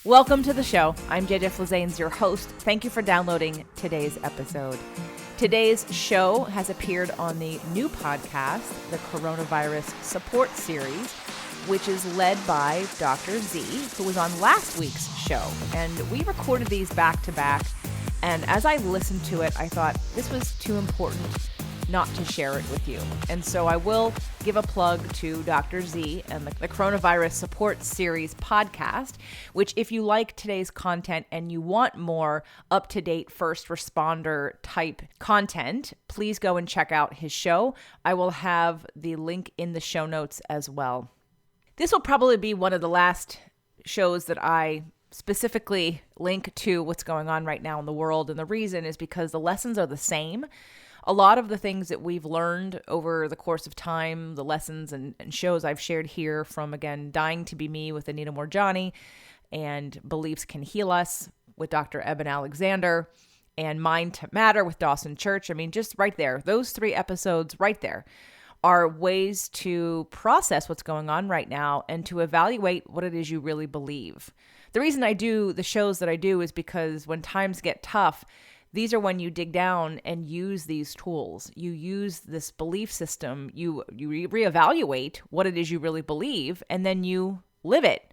Welcome to the show. I'm JJ Flizanes, your host. Thank you for downloading today's episode. Today's show has appeared on the new podcast, the Coronavirus Support Series, which is led by Dr. Z, who was on last week's show. And we recorded these back to back. And as I listened to it, I thought this was too important not to share it with you. And so I will give a plug to Dr. Z and the Coronavirus Support Series podcast, which if you like today's content and you want more up-to-date first responder type content, please go and check out his show. I will have the link in the show notes as well. This will probably be one of the last shows that I specifically link to what's going on right now in the world. And the reason is because the lessons are the same. A lot of the things that we've learned over the course of time, the lessons and shows I've shared here from, again, Dying to Be Me with Anita Moorjani and Beliefs Can Heal Us with Dr. Eben Alexander and Mind to Matter with Dawson Church. I mean, just right there, those 3 episodes right there are ways to process what's going on right now and to evaluate what it is you really believe. The reason I do the shows that I do is because when times get tough, these are when you dig down and use these tools. You use this belief system. You reevaluate what it is you really believe, and then you live it.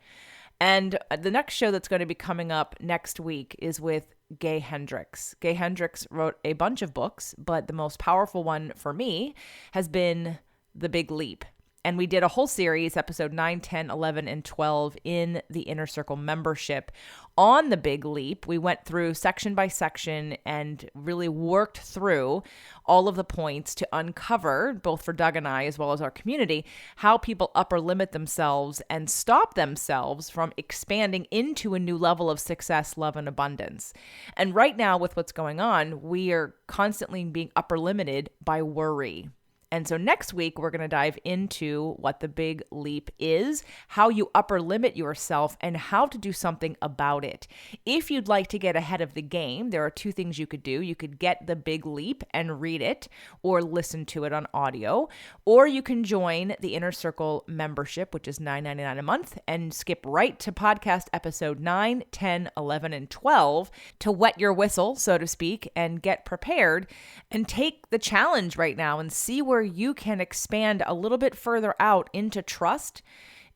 And the next show that's going to be coming up next week is with Gay Hendricks. Gay Hendricks wrote a bunch of books, but the most powerful one for me has been The Big Leap. And we did a whole series, episode 9, 10, 11, and 12 in the Inner Circle membership on The Big Leap. We went through section by section and really worked through all of the points to uncover, both for Doug and I, as well as our community, how people upper limit themselves and stop themselves from expanding into a new level of success, love, and abundance. And right now, with what's going on, we are constantly being upper limited by worry. And so next week, we're going to dive into what the big leap is, how you upper limit yourself, and how to do something about it. If you'd like to get ahead of the game, there are 2 things you could do. You could get the big leap and read it or listen to it on audio, or you can join the Inner Circle membership, which is $9.99 a month, and skip right to podcast episode 9, 10, 11, and 12 to wet your whistle, so to speak, and get prepared and take the challenge right now and see where you can expand a little bit further out into trust,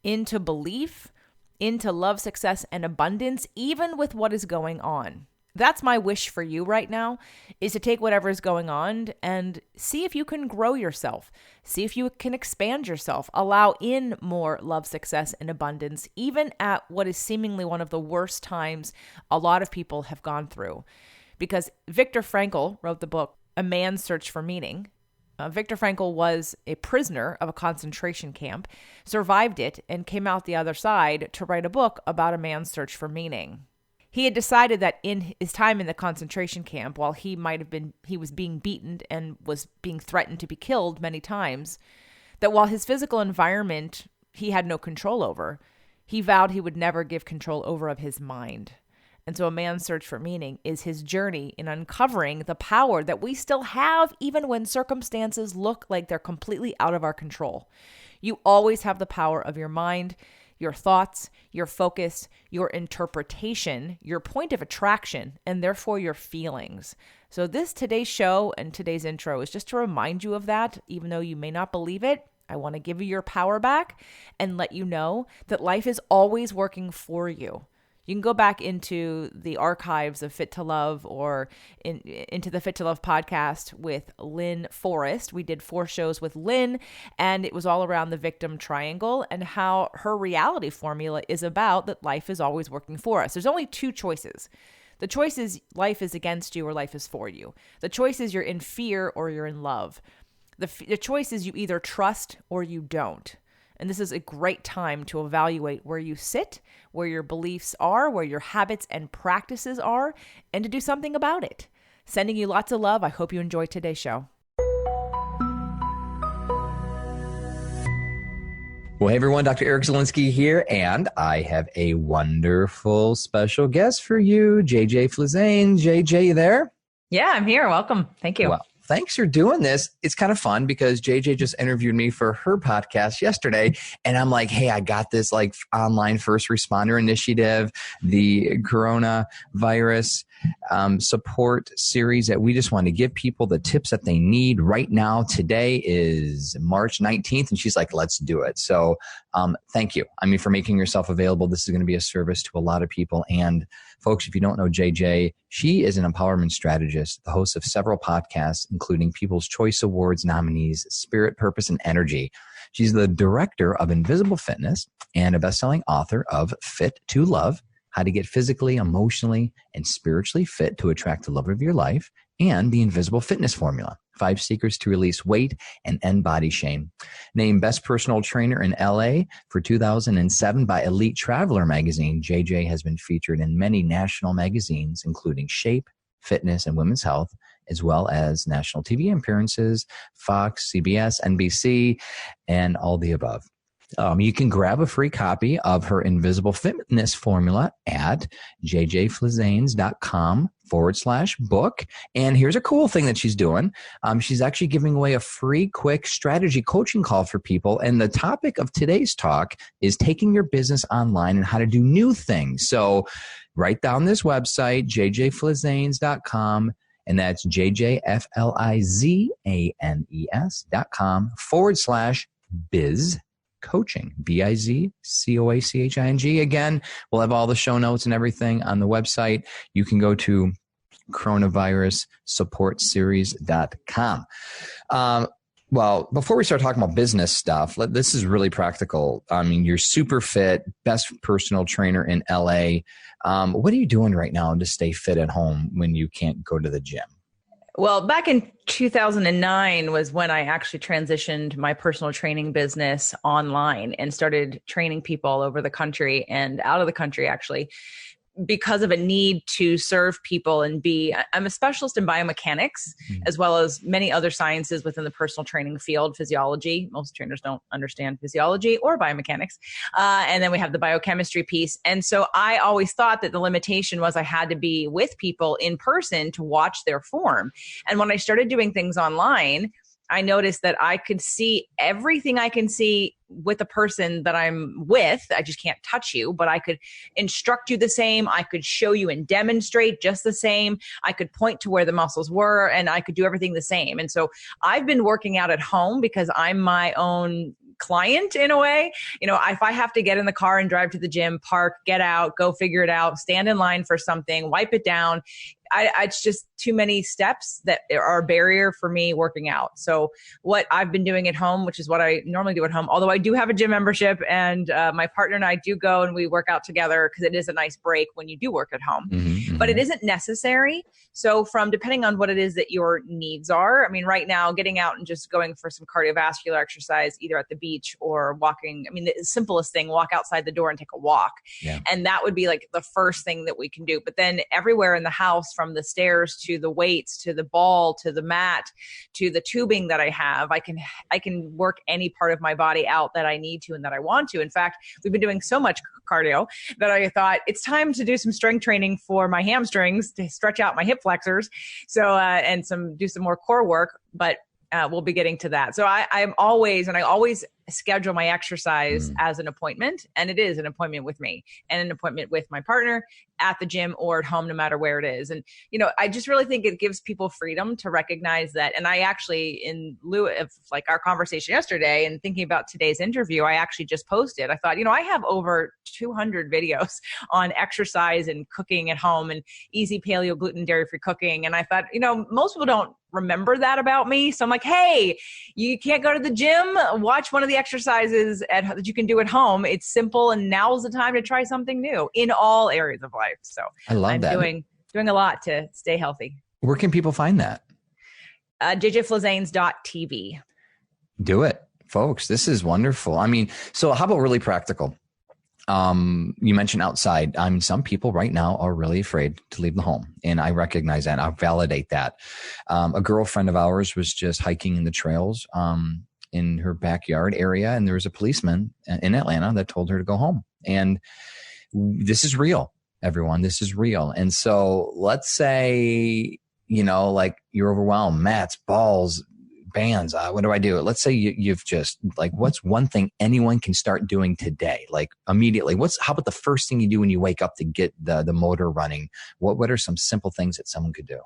into belief, into love, success, and abundance, even with what is going on. That's my wish for you right now, is to take whatever is going on and see if you can grow yourself. See if you can expand yourself. Allow in more love, success, and abundance, even at what is seemingly one of the worst times a lot of people have gone through. Because Viktor Frankl wrote the book, A Man's Search for Meaning. Viktor Frankl was a prisoner of a concentration camp, survived it, and came out the other side to write a book about a man's search for meaning. He had decided that in his time in the concentration camp, while he was being beaten and was being threatened to be killed many times, that while his physical environment he had no control over, he vowed he would never give control over of his mind. And so A Man's Search for Meaning is his journey in uncovering the power that we still have even when circumstances look like they're completely out of our control. You always have the power of your mind, your thoughts, your focus, your interpretation, your point of attraction, and therefore your feelings. So today's show and today's intro is just to remind you of that, even though you may not believe it. I want to give you your power back and let you know that life is always working for you. You can go back into the archives of Fit to Love or into the Fit to Love podcast with Lynn Forrest. We did 4 shows with Lynn, and it was all around the victim triangle and how her reality formula is about that life is always working for us. There's only 2 choices. The choice is life is against you or life is for you. The choice is you're in fear or you're in love. The choice is you either trust or you don't. And this is a great time to evaluate where you sit, where your beliefs are, where your habits and practices are, and to do something about it. Sending you lots of love. I hope you enjoyed today's show. Well, hey everyone, Dr. Eric ZIELINSKI here, and I have a wonderful special guest for you, JJ Flizanes. JJ, you there? Yeah, I'm here. Welcome. Thank you. Well, thanks for doing this. It's kind of fun because JJ just interviewed me for her podcast yesterday. And I'm like, hey, I got this like online first responder initiative, the coronavirus support series that we just want to give people the tips that they need right now. Today is March 19th. And she's like, let's do it. So thank you. I mean, for making yourself available. This is going to be a service to a lot of people. And folks, if you don't know JJ, she is an empowerment strategist, the host of several podcasts, including People's Choice Awards nominees, Spirit, Purpose, and Energy. She's the director of Invisible Fitness and a best-selling author of Fit to Love, How to Get Physically, Emotionally, and Spiritually Fit to Attract the Love of Your Life, and the Invisible Fitness Formula, 5 Secrets to Release Weight and End Body Shame. Named Best Personal Trainer in LA for 2007 by Elite Traveler magazine, JJ has been featured in many national magazines, including Shape, Fitness, and Women's Health, as well as national TV appearances, Fox, CBS, NBC, and all the above. You can grab a free copy of her Invisible Fitness Formula at jjflizanes.com/book. And here's a cool thing that she's doing. She's actually giving away a free, quick strategy coaching call for people. And the topic of today's talk is taking your business online and how to do new things. So write down this website, jjflizanes.com. And that's jjflizanes.com/biz coaching, BIZCOACHING. Again, we'll have all the show notes and everything on the website. You can go to coronavirussupportseries.com. Well, before we start talking about business stuff, this is really practical. I mean, you're super fit, best personal trainer in LA. What are you doing right now to stay fit at home when you can't go to the gym? Well, back in 2009 was when I actually transitioned my personal training business online and started training people all over the country and out of the country, actually, because of a need to serve people and I'm a specialist in biomechanics, as well as many other sciences within the personal training field, physiology. Most trainers don't understand physiology or biomechanics. And then we have the biochemistry piece. And so I always thought that the limitation was I had to be with people in person to watch their form. And when I started doing things online, I noticed that I could see everything I can see with the person that I'm with. I just can't touch you, but I could instruct you the same. I could show you and demonstrate just the same. I could point to where the muscles were, and I could do everything the same. And so I've been working out at home because I'm my own client in a way. You know, if I have to get in the car and drive to the gym, park, get out, go figure it out, stand in line for something, wipe it down, it's just too many steps that are a barrier for me working out. So what I've been doing at home, which is what I normally do at home, although I do have a gym membership, and my partner and I do go and we work out together because it is a nice break when you do work at home, but it isn't necessary. So depending on what it is that your needs are, I mean, right now, getting out and just going for some cardiovascular exercise, either at the beach or walking. I mean, the simplest thing, walk outside the door and take a walk. Yeah. And that would be like the first thing that we can do. But then everywhere in the house, from the stairs to the weights, to the ball, to the mat, to the tubing that I have, I can work any part of my body out that I need to and that I want to. In fact, we've been doing so much cardio that I thought it's time to do some strength training for my hamstrings to stretch out my hip flexors. So, and do some more core work, but we'll be getting to that. So I always schedule my exercise as an appointment, and it is an appointment with me and an appointment with my partner at the gym or at home, no matter where it is. And, you know, I just really think it gives people freedom to recognize that. And I actually, in lieu of like our conversation yesterday and thinking about today's interview, I actually just posted, I thought, you know, I have over 200 videos on exercise and cooking at home and easy paleo, gluten, dairy-free cooking. And I thought, you know, most people don't remember that about me. So I'm like, hey, you can't go to the gym, watch one of the exercises that you can do at home. It's simple, and now's the time to try something new in all areas of life. So I'm doing a lot to stay healthy. Where can people find that? jjflizanes.tv. Do it, folks. This is wonderful. I mean, so how about really practical? You mentioned outside. I mean, some people right now are really afraid to leave the home, and I recognize that. I'll validate that. A girlfriend of ours was just hiking in the trails in her backyard area, and there was a policeman in Atlanta that told her to go home. And this is real, everyone. This is real. And so let's say like you're overwhelmed, mats, balls, bands. What do I do? Let's say you've just like, what's one thing anyone can start doing today? Like immediately, how about the first thing you do when you wake up to get the motor running? What are some simple things that someone could do?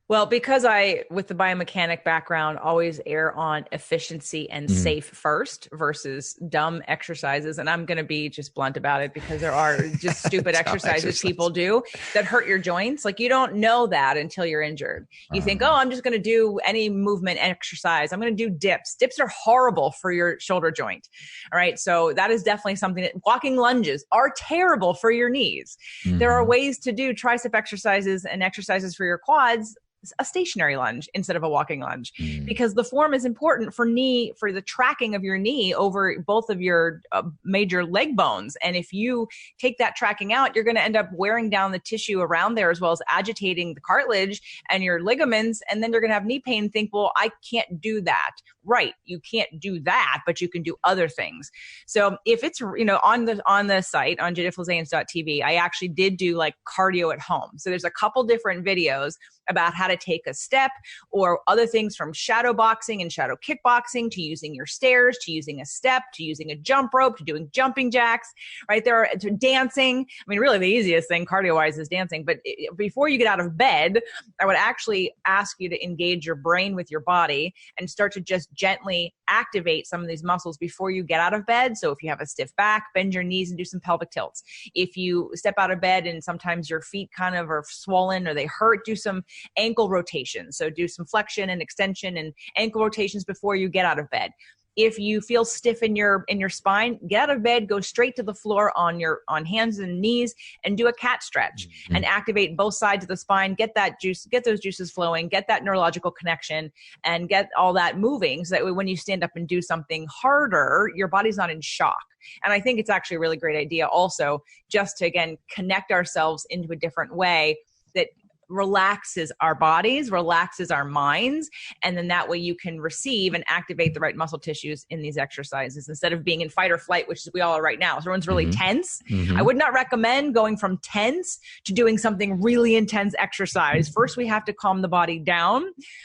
Well, because I, with the biomechanic background, always err on efficiency and safe first versus dumb exercises. And I'm going to be just blunt about it because there are just stupid exercises people do that hurt your joints. Like you don't know that until you're injured. You think, oh, I'm just going to do any movement exercise. I'm going to do dips. Dips are horrible for your shoulder joint. All right. So that is definitely something that walking lunges are terrible for your knees. There are ways to do tricep exercises and exercises for your quads, a stationary lunge instead of a walking lunge, because the form is important for the tracking of your knee over both of your major leg bones. And if you take that tracking out, you're going to end up wearing down the tissue around there as well as agitating the cartilage and your ligaments. And then you're going to have knee pain and think, well, I can't do that. Right. You can't do that, but you can do other things. So if it's, on the site on jflizanes.tv, I actually did do like cardio at home. So there's a couple different videos about how to take a step or other things from shadow boxing and shadow kickboxing to using your stairs, to using a step, to using a jump rope, to doing jumping jacks, right? To dancing. I mean, really the easiest thing cardio wise is dancing. But before you get out of bed, I would actually ask you to engage your brain with your body and start to just gently activate some of these muscles before you get out of bed. So if you have a stiff back, bend your knees and do some pelvic tilts. If you step out of bed and sometimes your feet kind of are swollen or they hurt, do some ankle rotations. So do some flexion and extension and ankle rotations before you get out of bed. If you feel stiff in your spine, get out of bed, go straight to the floor on hands and knees and do a cat stretch and activate both sides of the spine, get those juices flowing, get that neurological connection and get all that moving so that when you stand up and do something harder, your body's not in shock. And I think it's actually a really great idea also just to, again, connect ourselves into a different way that relaxes our bodies, relaxes our minds. And then that way you can receive and activate the right muscle tissues in these exercises instead of being in fight or flight, which we all are right now. So everyone's really tense. I would not recommend going from tense to doing something really intense exercise. First, we have to calm the body down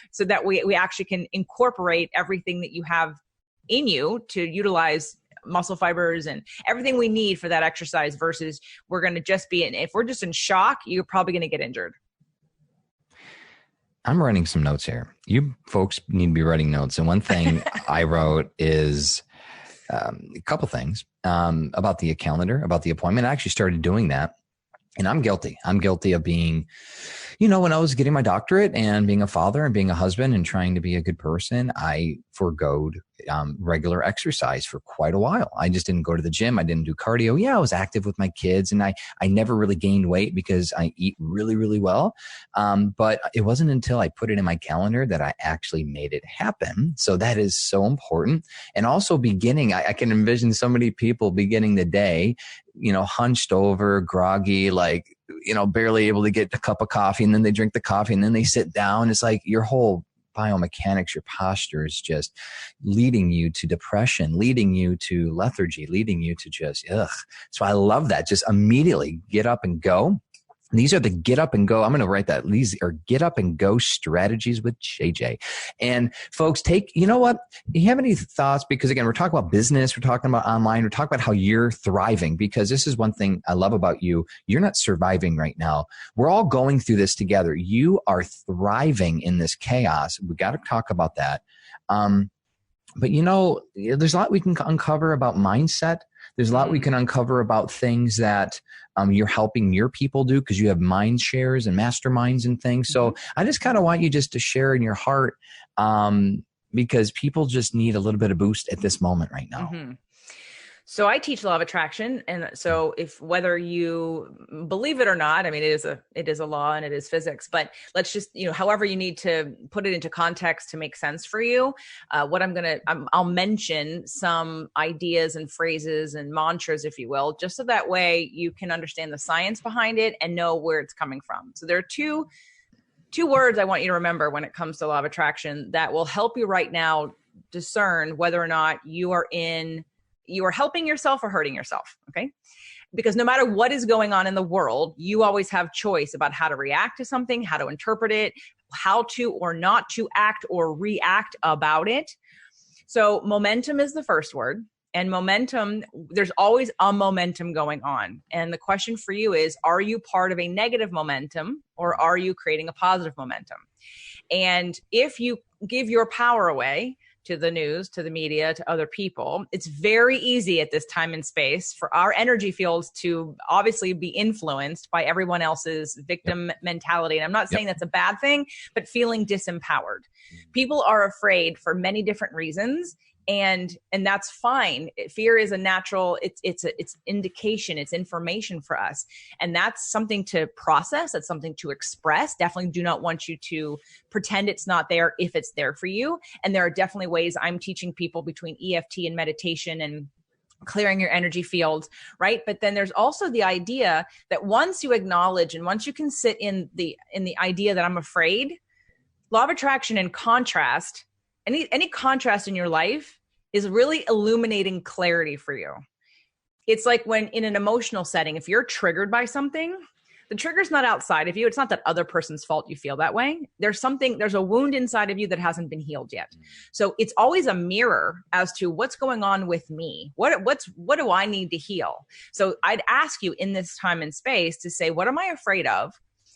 so that we actually can incorporate everything that you have in you to utilize muscle fibers and everything we need for that exercise versus we're going to just be if we're just in shock, you're probably going to get injured. I'm writing some notes here. You folks need to be writing notes. And one thing I wrote is a couple things about the calendar, about the appointment. I actually started doing that. And I'm guilty. I'm guilty of being, when I was getting my doctorate and being a father and being a husband and trying to be a good person, I forgoed regular exercise for quite a while. I just didn't go to the gym. I didn't do cardio. Yeah, I was active with my kids and I never really gained weight because I eat really, really well. But it wasn't until I put it in my calendar that I actually made it happen. So that is so important. And also I can envision so many people beginning the day, hunched over, groggy, barely able to get a cup of coffee, and then they drink the coffee and then they sit down. It's like your whole biomechanics, your posture is just leading you to depression, leading you to lethargy, leading you to just, So I love that. Just immediately get up and go. These are the get up and go. I'm going to write that. These are get up and go strategies with JJ. And folks, you know what? Do you have any thoughts? Because again, we're talking about business. We're talking about online. We're talking about how you're thriving, because this is one thing I love about you. You're not surviving right now. We're all going through this together. You are thriving in this chaos. We got to talk about that. But there's a lot we can uncover about mindset. There's a lot we can uncover about things that you're helping your people do because you have mind shares and masterminds and things. So I just kind of want you just to share in your heart because people just need a little bit of boost at this moment right now. So I teach law of attraction. And so whether you believe it or not, I mean, it is a law and it is physics, but let's just, however you need to put it into context to make sense for you. I'll mention some ideas and phrases and mantras, if you will, just so that way you can understand the science behind it and know where it's coming from. So there are two words I want you to remember when it comes to law of attraction that will help you right now discern whether or not you are helping yourself or hurting yourself. Okay. because no matter what is going on in the world, you always have choice about how to react to something, how to interpret it, how to or not to act or react about it. So momentum is the first word. And momentum, there's always a momentum going on. And the question for you is, are you part of a negative momentum or are you creating a positive momentum? And if you give your power away to the news, to the media, to other people, it's very easy at this time and space for our energy fields to obviously be influenced by everyone else's victim mentality. And I'm not saying that's a bad thing, but feeling disempowered. People are afraid for many different reasons. And that's fine. Fear is a natural, it's indication, it's information for us. And that's something to process. That's something to express. Definitely do not want you to pretend it's not there if it's there for you. And there are definitely ways I'm teaching people between EFT and meditation and clearing your energy fields, right? But then there's also the idea that once you acknowledge and once you can sit in the idea that I'm afraid, law of attraction and contrast, any contrast in your life is really illuminating clarity for you. It's like when in an emotional setting, if you're triggered by something, the trigger's not outside of you. It's not that other person's fault you feel that way. There's a wound inside of you that hasn't been healed yet. So it's always a mirror as to what's going on with me. What do I need to heal? So I'd ask you in this time and space to say, what am I afraid of?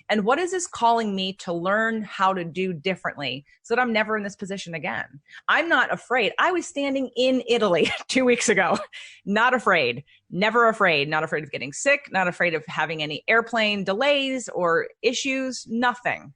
And what is this calling me to learn how to do differently so that I'm never in this position again? I'm not afraid. I was standing in Italy 2 weeks ago, not afraid, never afraid, not afraid of getting sick, not afraid of having any airplane delays or issues, nothing.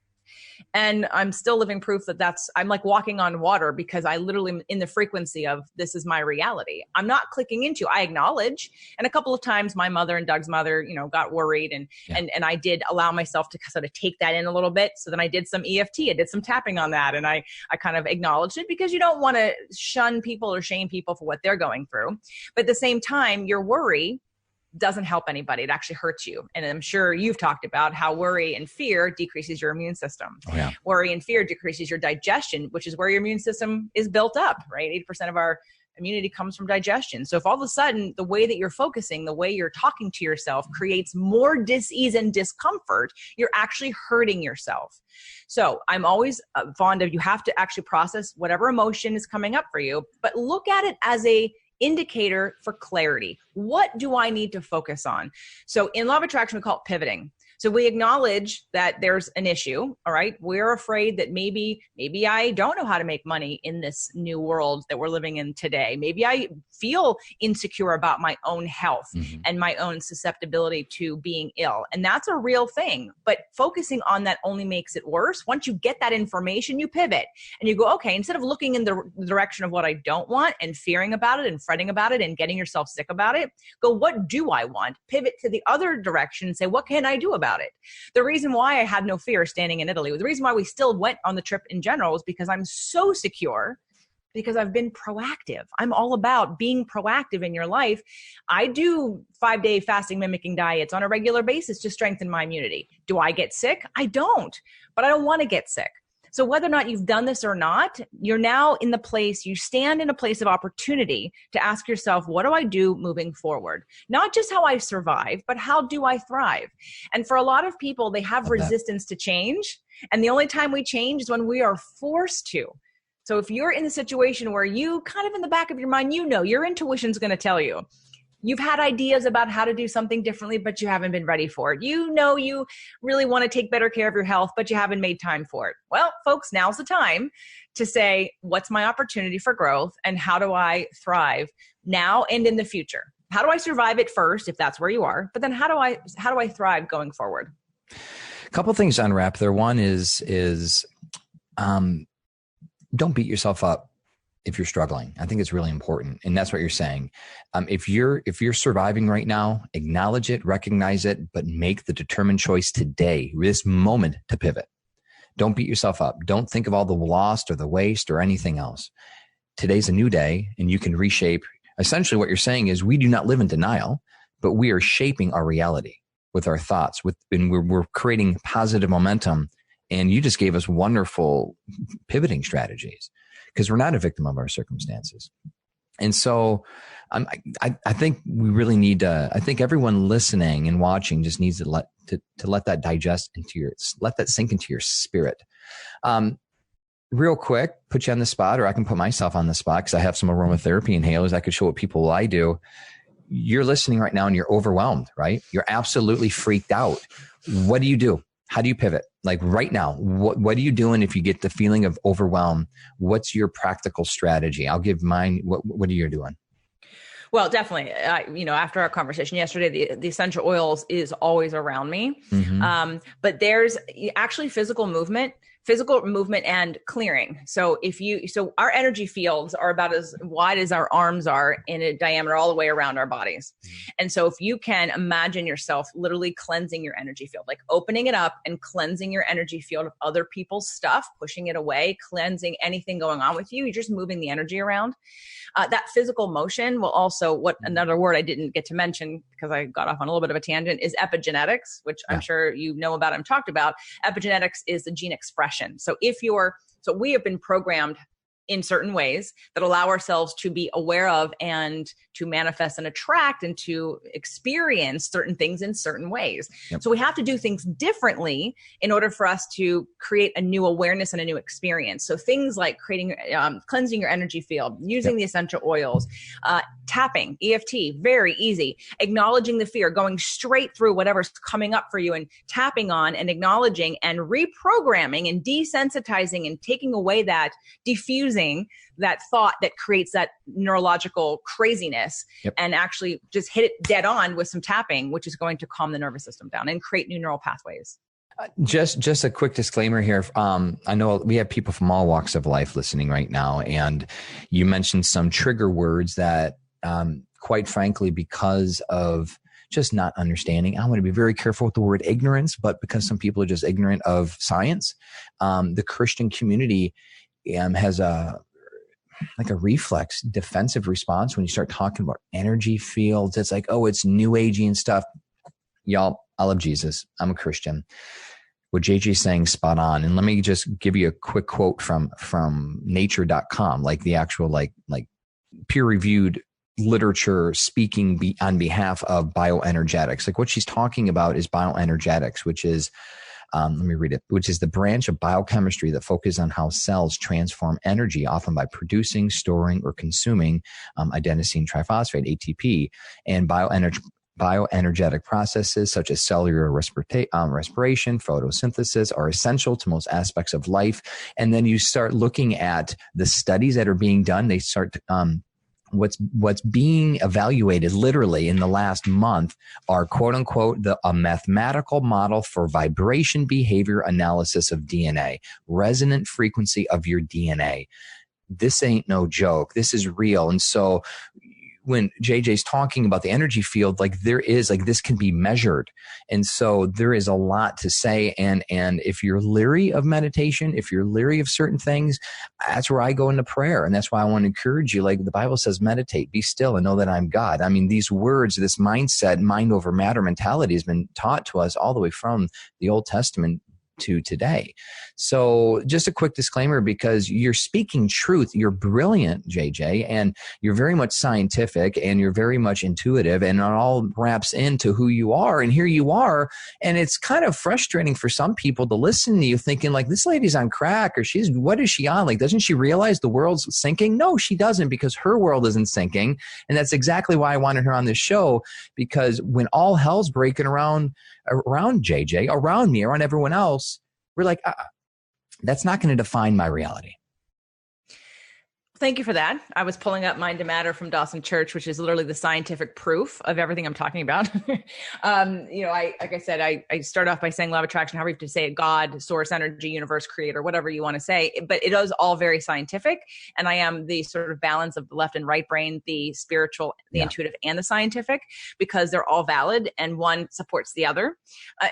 And I'm still living proof that I'm like walking on water because I literally am in the frequency of this is my reality. I'm not clicking into, I acknowledge. And a couple of times my mother and Doug's mother, got worried and I did allow myself to sort of take that in a little bit. So then I did some EFT, I did some tapping on that. And I kind of acknowledged it because you don't want to shun people or shame people for what they're going through. But at the same time, your worry doesn't help anybody. It actually hurts you. And I'm sure you've talked about how worry and fear decreases your immune system. Oh, yeah. Worry and fear decreases your digestion, which is where your immune system is built up, right? 80% of our immunity comes from digestion. So if all of a sudden the way that you're focusing, the way you're talking to yourself creates more dis-ease and discomfort, you're actually hurting yourself. So I'm always fond of, you have to actually process whatever emotion is coming up for you, but look at it as a indicator for clarity. What do I need to focus on? So in law of attraction, we call it pivoting. So we acknowledge that there's an issue, all right? We're afraid that maybe I don't know how to make money in this new world that we're living in today. Maybe I feel insecure about my own health and my own susceptibility to being ill. And that's a real thing. But focusing on that only makes it worse. Once you get that information, you pivot and you go, okay, instead of looking in the direction of what I don't want and fearing about it and fretting about it and getting yourself sick about it, go, what do I want? Pivot to the other direction and say, what can I do about it? The reason why I had no fear standing in Italy, the reason why we still went on the trip in general was because I'm so secure, because I've been proactive. I'm all about being proactive in your life. I do 5-day fasting mimicking diets on a regular basis to strengthen my immunity. Do I get sick? I don't, but I don't want to get sick. So whether or not you've done this or not, you're now in the place, you stand in a place of opportunity to ask yourself, what do I do moving forward? Not just how I survive, but how do I thrive? And for a lot of people, they have resistance to change. And the only time we change is when we are forced to. So if you're in a situation where you kind of in the back of your mind, your intuition's going to tell you, you've had ideas about how to do something differently, but you haven't been ready for it. You really want to take better care of your health, but you haven't made time for it. Well, folks, now's the time to say, what's my opportunity for growth and how do I thrive now and in the future? How do I survive it first, if that's where you are? But then how do I thrive going forward? A couple things to unwrap there. One is don't beat yourself up if you're struggling. I think it's really important. And that's what you're saying. If you're surviving right now, acknowledge it, recognize it, but make the determined choice today, this moment, to pivot. Don't beat yourself up. Don't think of all the lost or the waste or anything else. Today's a new day and you can reshape. Essentially what you're saying is we do not live in denial, but we are shaping our reality with our thoughts, and we're creating positive momentum. And you just gave us wonderful pivoting strategies, because we're not a victim of our circumstances. And so I think we really need to, I think everyone listening and watching just needs to let that digest let that sink into your spirit. Real quick, put you on the spot, or I can put myself on the spot because I have some aromatherapy inhalers. I could show what people I do. You're listening right now and you're overwhelmed, right? You're absolutely freaked out. What do you do? How do you pivot? Like right now, what are you doing if you get the feeling of overwhelm? What's your practical strategy? I'll give mine. What are you doing? Well, definitely. After our conversation yesterday, the essential oils is always around me. Mm-hmm. But there's actually physical movement and clearing. So our energy fields are about as wide as our arms are in a diameter all the way around our bodies. And so if you can imagine yourself literally cleansing your energy field, like opening it up and cleansing your energy field of other people's stuff, pushing it away, cleansing anything going on with you, you're just moving the energy around. That physical motion will also, another word I didn't get to mention because I got off on a little bit of a tangent, is epigenetics, which I'm sure you know about and talked about. Epigenetics is the gene expression. So we have been programmed in certain ways that allow ourselves to be aware of and to manifest and attract and to experience certain things in certain ways. Yep. So we have to do things differently in order for us to create a new awareness and a new experience. So things like cleansing your energy field, using the essential oils, tapping, EFT, very easy. Acknowledging the fear, going straight through whatever's coming up for you and tapping on and acknowledging and reprogramming and desensitizing and taking away that, diffusing that thought that creates that neurological craziness, and actually just hit it dead on with some tapping, which is going to calm the nervous system down and create new neural pathways. Just a quick disclaimer here. I know we have people from all walks of life listening right now, and you mentioned some trigger words that, quite frankly, because of just not understanding, I want to be very careful with the word ignorance, but because some people are just ignorant of science, the Christian community has a reflex defensive response when you start talking about energy fields. It's like, oh, it's new agey and stuff. Y'all, I love Jesus. I'm a Christian. What JJ's saying is spot on. And let me just give you a quick quote from nature.com, like the actual like peer-reviewed literature speaking on behalf of bioenergetics. Like what she's talking about is bioenergetics, which is let me read it, which is the branch of biochemistry that focuses on how cells transform energy, often by producing, storing, or consuming adenosine triphosphate, ATP, and bioenergetic processes such as cellular respiration, photosynthesis are essential to most aspects of life. And then you start looking at the studies that are being done. They start what's being evaluated literally in the last month are quote unquote a mathematical model for vibration behavior analysis of DNA, resonant frequency of your DNA. This ain't no joke. This is real. And so when JJ's talking about the energy field, like there is, like this can be measured. And so there is a lot to say. And if you're leery of meditation, if you're leery of certain things, that's where I go into prayer. And that's why I want to encourage you. Like the Bible says, meditate, be still and know that I'm God. I mean, these words, this mindset, mind over matter mentality has been taught to us all the way from the Old Testament to today. So just a quick disclaimer, because you're speaking truth. You're brilliant, JJ, and you're very much scientific and you're very much intuitive, and it all wraps into who you are. And here you are. And it's kind of frustrating for some people to listen to you thinking like, this lady's on crack, or what is she on? Like, doesn't she realize the world's sinking? No, she doesn't, because her world isn't sinking. And that's exactly why I wanted her on this show, because when all hell's breaking around JJ, around me, around everyone else, we're like, that's not going to define my reality. Thank you for that. I was pulling up Mind to Matter from Dawson Church, which is literally the scientific proof of everything I'm talking about. Like I said, I start off by saying law of attraction, however you have to say it, God, source, energy, universe, creator, whatever you want to say. But it is all very scientific. And I am the sort of balance of the left and right brain, the spiritual, the intuitive, and the scientific, because they're all valid and one supports the other.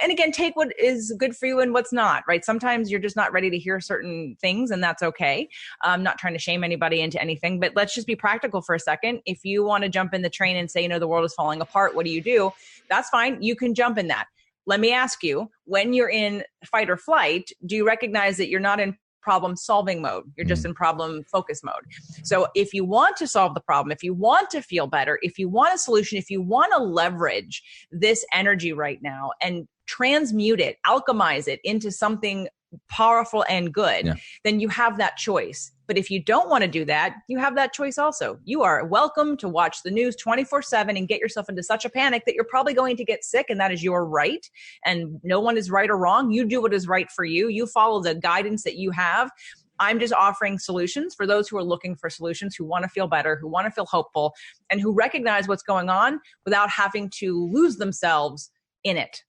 And again, take what is good for you and what's not, right? Sometimes you're just not ready to hear certain things, and that's okay. I'm not trying to shame anybody into anything, but let's just be practical for a second. If you want to jump in the train and say, the world is falling apart, what do you do? That's fine. You can jump in that. Let me ask you, when you're in fight or flight, do you recognize that you're not in problem solving mode. You're just in problem focus mode. So if you want to solve the problem, if you want to feel better, if you want a solution, if you want to leverage this energy right now and transmute it, alchemize it into something powerful and good, then you have that choice. But if you don't want to do that, you have that choice also. You are welcome to watch the news 24/7 and get yourself into such a panic that you're probably going to get sick, and that is your right. And no one is right or wrong. You do what is right for you. You follow the guidance that you have. I'm just offering solutions for those who are looking for solutions, who want to feel better, who want to feel hopeful, and who recognize what's going on without having to lose themselves in it.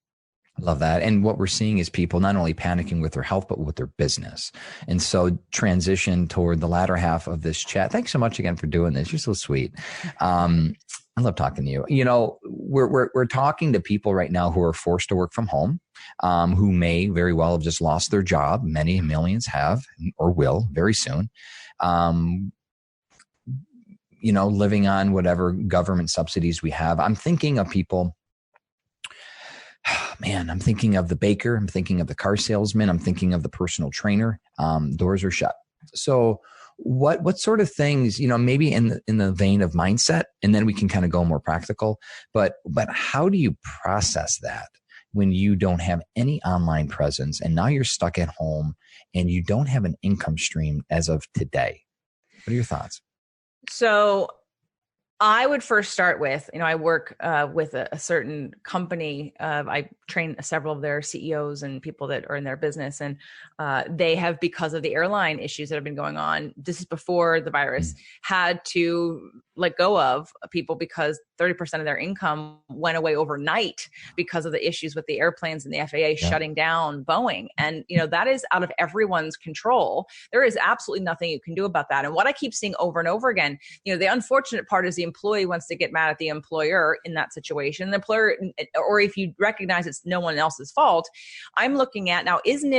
I love that. And what we're seeing is people not only panicking with their health, but with their business. And so transition toward the latter half of this chat. Thanks so much again for doing this. You're so sweet. I love talking to you. You know, we're talking to people right now who are forced to work from home, who may very well have just lost their job. Many millions have or will very soon. You know, living on whatever government subsidies we have. I'm thinking of people. Man, I'm thinking of the baker. I'm thinking of the car salesman. I'm thinking of the personal trainer. Doors are shut. So what sort of things, you know, maybe in the vein of mindset, and then we can kind of go more practical, but how do you process that when you don't have any online presence and now you're stuck at home and you don't have an income stream as of today? What are your thoughts? So I would first start with, you know, I work with a certain company. I train several of their CEOs and people that are in their business, and they have, because of the airline issues that have been going on, this is before the virus, had to let go of people because 30% of their income went away overnight because of the issues with the airplanes and the FAA shutting down Boeing. And, you know, that is out of everyone's control. There is absolutely nothing you can do about that. And what I keep seeing over and over again, you know, the unfortunate part is the employee wants to get mad at the employer in that situation. The employer, or if you recognize it's no one else's fault, I'm looking at now, isn't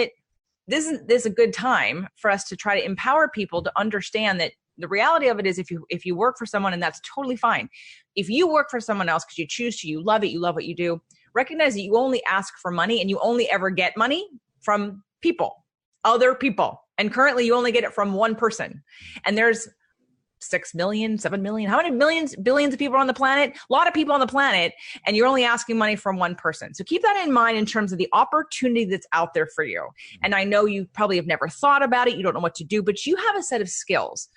this a good time for us to try to empower people to understand that the reality of it is if you work for someone, and that's totally fine. If you work for someone else because you choose to, you love it, you love what you do, recognize that you only ask for money and you only ever get money from people, other people. And currently you only get it from one person. And there's 6 million, 7 million, how many billions of people are on the planet? A lot of people on the planet, and you're only asking money from one person. So keep that in mind in terms of the opportunity that's out there for you. And I know you probably have never thought about it. You don't know what to do, but you have a set of skills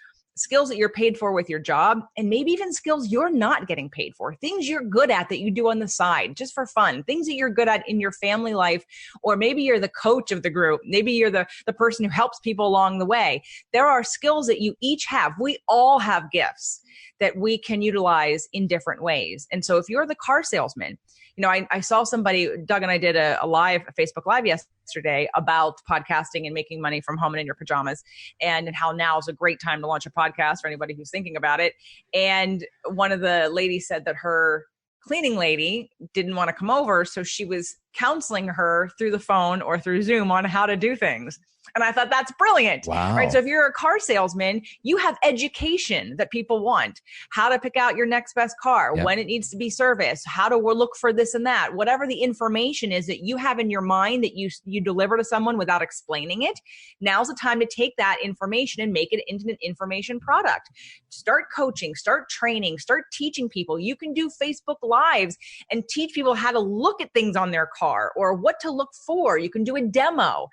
that you're paid for with your job, and maybe even skills you're not getting paid for, things you're good at that you do on the side just for fun, things that you're good at in your family life, or maybe you're the coach of the group. Maybe you're the person who helps people along the way. There are skills that you each have. We all have gifts that we can utilize in different ways. And so if you're the car salesman, you know, I saw somebody, Doug and I did a Facebook Live yesterday about podcasting and making money from home and in your pajamas, and how now is a great time to launch a podcast for anybody who's thinking about it. And one of the ladies said that her cleaning lady didn't want to come over, so she was counseling her through the phone or through Zoom on how to do things. And I thought that's brilliant. Wow. Right? So if you're a car salesman, you have education that people want. How to pick out your next best car, when it needs to be serviced, how to look for this and that. Whatever the information is that you have in your mind that you deliver to someone without explaining it, now's the time to take that information and make it into an information product. Start coaching, start training, start teaching people. You can do Facebook Lives and teach people how to look at things on their car or what to look for. You can do a demo.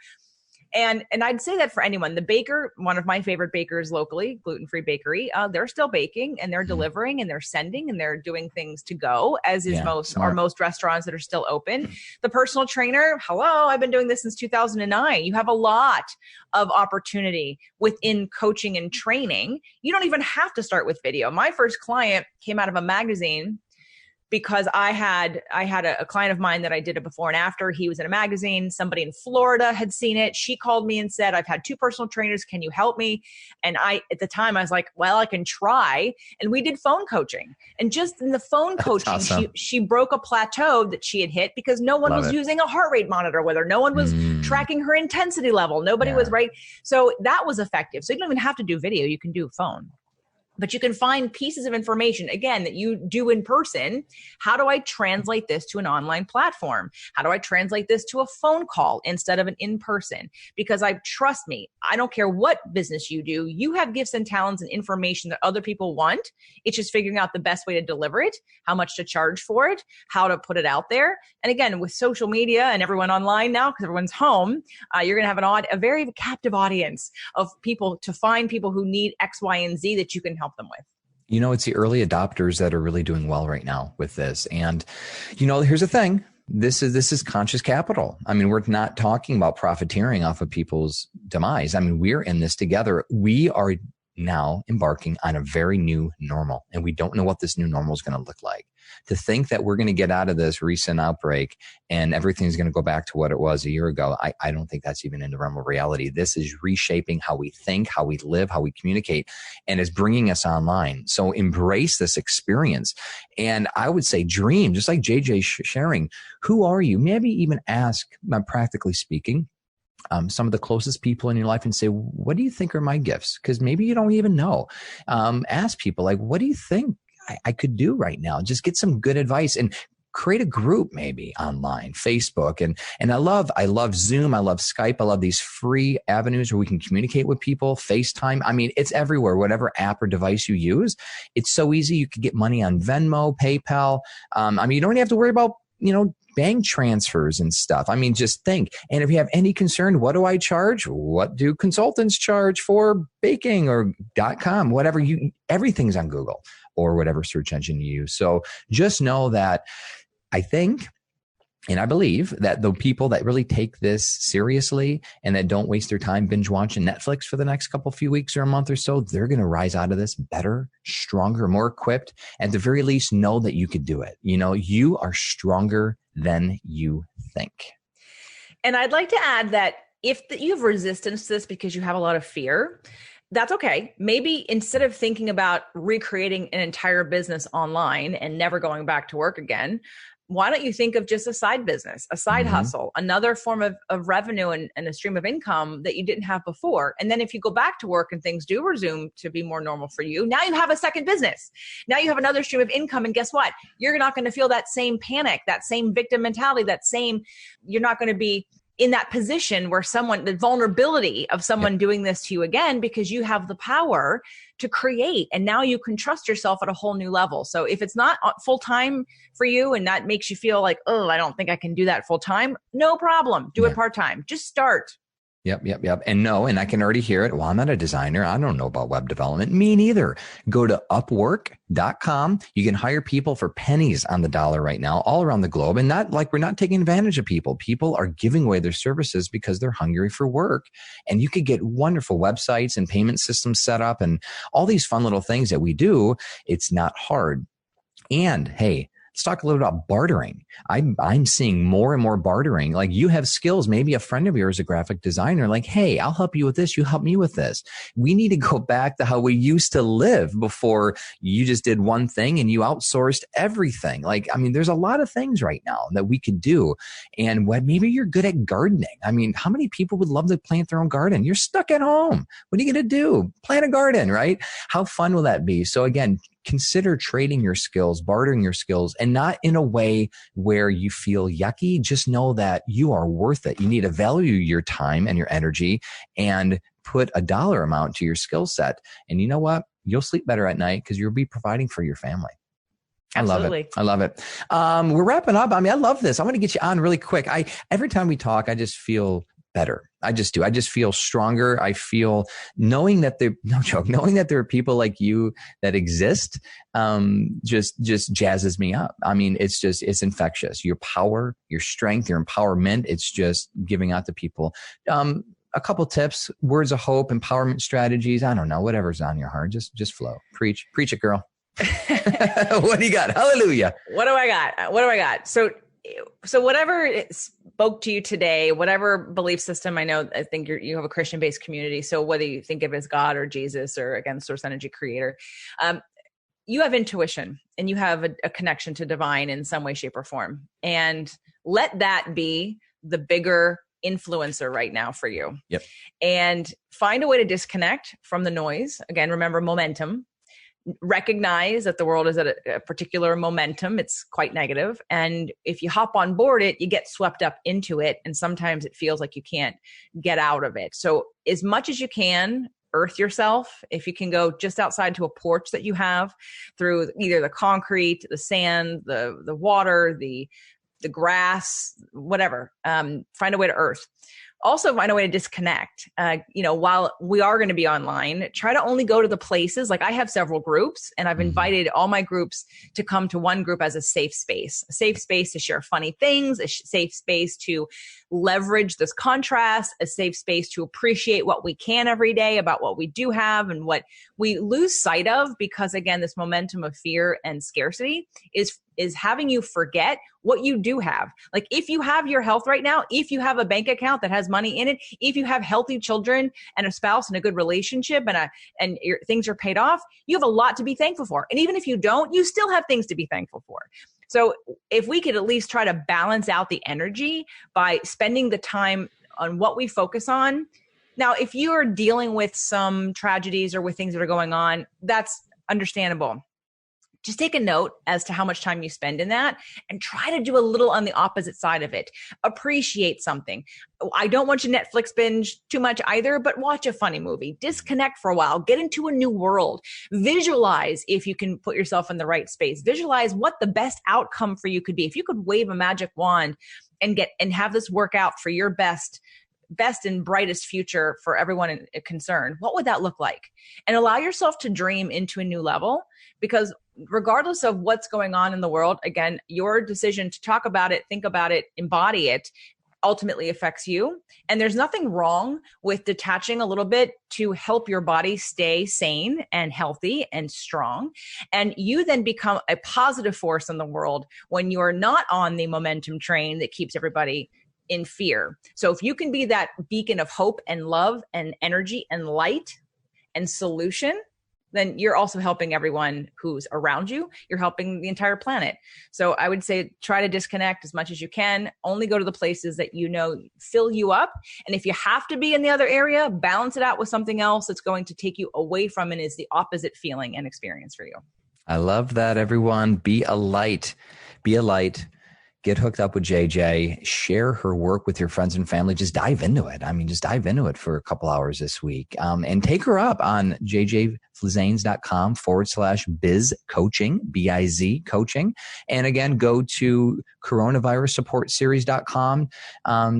And I'd say that for anyone. The baker, one of my favorite bakers locally, gluten-free bakery, they're still baking and they're delivering and they're sending and they're doing things to go, as is most restaurants that are still open. The personal trainer, hello, I've been doing this since 2009. You have a lot of opportunity within coaching and training. You don't even have to start with video. My first client came out of a magazine because I had a client of mine that I did it before and after. He was in a magazine. Somebody in Florida had seen it. She called me and said, I've had 2 personal trainers. Can you help me? And at the time I was like, well, I can try. And we did phone coaching. And just in the phone coaching, awesome. she broke a plateau that she had hit because no one was using a heart rate monitor with her. No one was tracking her intensity level. Nobody was right. So that was effective. So you don't even have to do video. You can do phone. But you can find pieces of information, again, that you do in person. How do I translate this to an online platform? How do I translate this to a phone call instead of an in-person? Because trust me, I don't care what business you do, you have gifts and talents and information that other people want. It's just figuring out the best way to deliver it, how much to charge for it, how to put it out there. And again, with social media and everyone online now, because everyone's home, you're going to have a very captive audience of people to find people who need X, Y, and Z that you can help them with. It's the early adopters that are really doing well right now with this. And, here's the thing. This is conscious capital. I mean, we're not talking about profiteering off of people's demise. I mean, we're in this together. We are now embarking on a very new normal, and we don't know what this new normal is going to look like. To think that we're going to get out of this recent outbreak and everything's going to go back to what it was a year ago, I don't think that's even in the realm of reality. This is reshaping how we think, how we live, how we communicate, and is bringing us online. So embrace this experience. And I would say dream, just like JJ sharing, who are you? Maybe even ask, practically speaking, some of the closest people in your life and say, what do you think are my gifts? Because maybe you don't even know. Ask people like, what do you think I could do right now? Just get some good advice and create a group maybe online, Facebook. And I love Zoom. I love Skype. I love these free avenues where we can communicate with people, FaceTime. I mean, it's everywhere, whatever app or device you use. It's so easy. You can get money on Venmo, PayPal. You don't even have to worry about, bank transfers and stuff. I mean, just think. And if you have any concern, what do I charge? What do consultants charge for baking or .com, whatever everything's on Google or whatever search engine you use. So just know that I think, and I believe that the people that really take this seriously and that don't waste their time binge watching Netflix for the next few weeks or a month or so, they're going to rise out of this better, stronger, more equipped. At the very least, know that you could do it. You are stronger than you think. And I'd like to add that if you have resistance to this because you have a lot of fear, that's okay. Maybe instead of thinking about recreating an entire business online and never going back to work again, why don't you think of just a side business, a side hustle, another form of revenue and a stream of income that you didn't have before? And then if you go back to work and things do resume to be more normal for you, now you have a second business. Now you have another stream of income. And guess what? You're not going to feel that same panic, that same victim mentality, you're not going to be in that position where the vulnerability of someone doing this to you again, because you have the power to create. And now you can trust yourself at a whole new level. So if it's not full time for you and that makes you feel like, oh, I don't think I can do that full time, no problem. Do it part time. Just start. Yep. And I can already hear it. Well, I'm not a designer. I don't know about web development. Me neither. Go to upwork.com. You can hire people for pennies on the dollar right now, all around the globe. And we're not taking advantage of people. People are giving away their services because they're hungry for work. And you could get wonderful websites and payment systems set up and all these fun little things that we do. It's not hard. And hey, let's talk a little about bartering. I'm seeing more and more bartering. Like you have skills, maybe a friend of yours, a graphic designer, like, hey, I'll help you with this. You help me with this. We need to go back to how we used to live before you just did one thing and you outsourced everything. There's a lot of things right now that we could do. And maybe you're good at gardening. How many people would love to plant their own garden? You're stuck at home. What are you going to do? Plant a garden, right? How fun will that be? So again, consider trading your skills, bartering your skills, and not in a way where you feel yucky. Just know that you are worth it. You need to value your time and your energy and put a dollar amount to your skill set. And you know what? You'll sleep better at night because you'll be providing for your family. Absolutely. I love it. We're wrapping up. I love this. I want to get you on really quick. Every time we talk, I just feel better. I just do. I just feel stronger. I feel knowing that there are people like you that exist, just jazzes me up. It's infectious. Your power, your strength, your empowerment. It's just giving out to people. A couple tips, words of hope, empowerment strategies. I don't know, whatever's on your heart. Just flow. Preach it, girl. What do you got? Hallelujah. What do I got? So whatever spoke to you today, whatever belief system, I think you have a Christian-based community. So whether you think of it as God or Jesus or again, source energy creator, you have intuition and you have a connection to divine in some way, shape or form. And let that be the bigger influencer right now for you. Yep. And find a way to disconnect from the noise. Again, remember momentum. recognize that the world is at a particular momentum. It's quite negative. And if you hop on board it, you get swept up into it. And sometimes it feels like you can't get out of it. So as much as you can, earth yourself. If you can go just outside to a porch that you have, through either the concrete, the sand, the water, the grass, whatever, find a way to earth. Also find a way to disconnect. While we are going to be online, try to only go to the places. Like I have several groups, and I've invited all my groups to come to one group as a safe space to share funny things, a safe space to leverage this contrast, a safe space to appreciate what we can every day about what we do have and what we lose sight of, because again, this momentum of fear and scarcity is having you forget what you do have. Like if you have your health right now, if you have a bank account that has money in it, if you have healthy children and a spouse and a good relationship and things are paid off, you have a lot to be thankful for. And even if you don't, you still have things to be thankful for. So if we could at least try to balance out the energy by spending the time on what we focus on. Now, if you're dealing with some tragedies or with things that are going on, that's understandable. Just take a note as to how much time you spend in that and try to do a little on the opposite side of it. Appreciate something. I don't want you to Netflix binge too much either, but watch a funny movie. Disconnect for a while. Get into a new world. Visualize if you can put yourself in the right space. Visualize what the best outcome for you could be. If you could wave a magic wand and have this work out for your best and brightest future for everyone concerned, what would that look like? And allow yourself to dream into a new level, because regardless of what's going on in the world, again, your decision to talk about it, think about it, embody it, ultimately affects you. And there's nothing wrong with detaching a little bit to help your body stay sane and healthy and strong. And you then become a positive force in the world when you're not on the momentum train that keeps everybody in fear. So if you can be that beacon of hope and love and energy and light and solution, then you're also helping everyone who's around you. You're helping the entire planet. So I would say try to disconnect as much as you can. Only go to the places that you know fill you up. And if you have to be in the other area, balance it out with something else that's going to take you away from and is the opposite feeling and experience for you. I love that, everyone. Be a light. Be a light. Get hooked up with JJ, share her work with your friends and family. Just dive into it. I mean, just dive into it for a couple hours this week. And take her up on jjflizanes.com/biz coaching, BIZ coaching. And again, go to coronavirussupportseries.com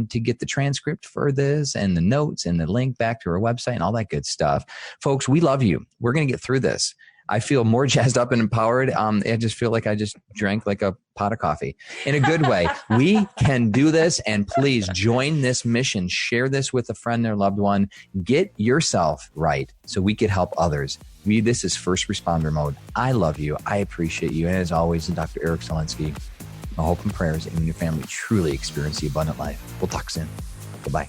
to get the transcript for this and the notes and the link back to her website and all that good stuff. Folks, we love you. We're going to get through this. I feel more jazzed up and empowered. I just feel like I just drank like a pot of coffee in a good way. We can do this, and please join this mission. Share this with a friend or loved one. Get yourself right so we can help others. This is first responder mode. I love you. I appreciate you. And as always, Dr. Eric ZIELINSKI, my hope and prayers that you and your family truly experience the abundant life. We'll talk soon. Goodbye.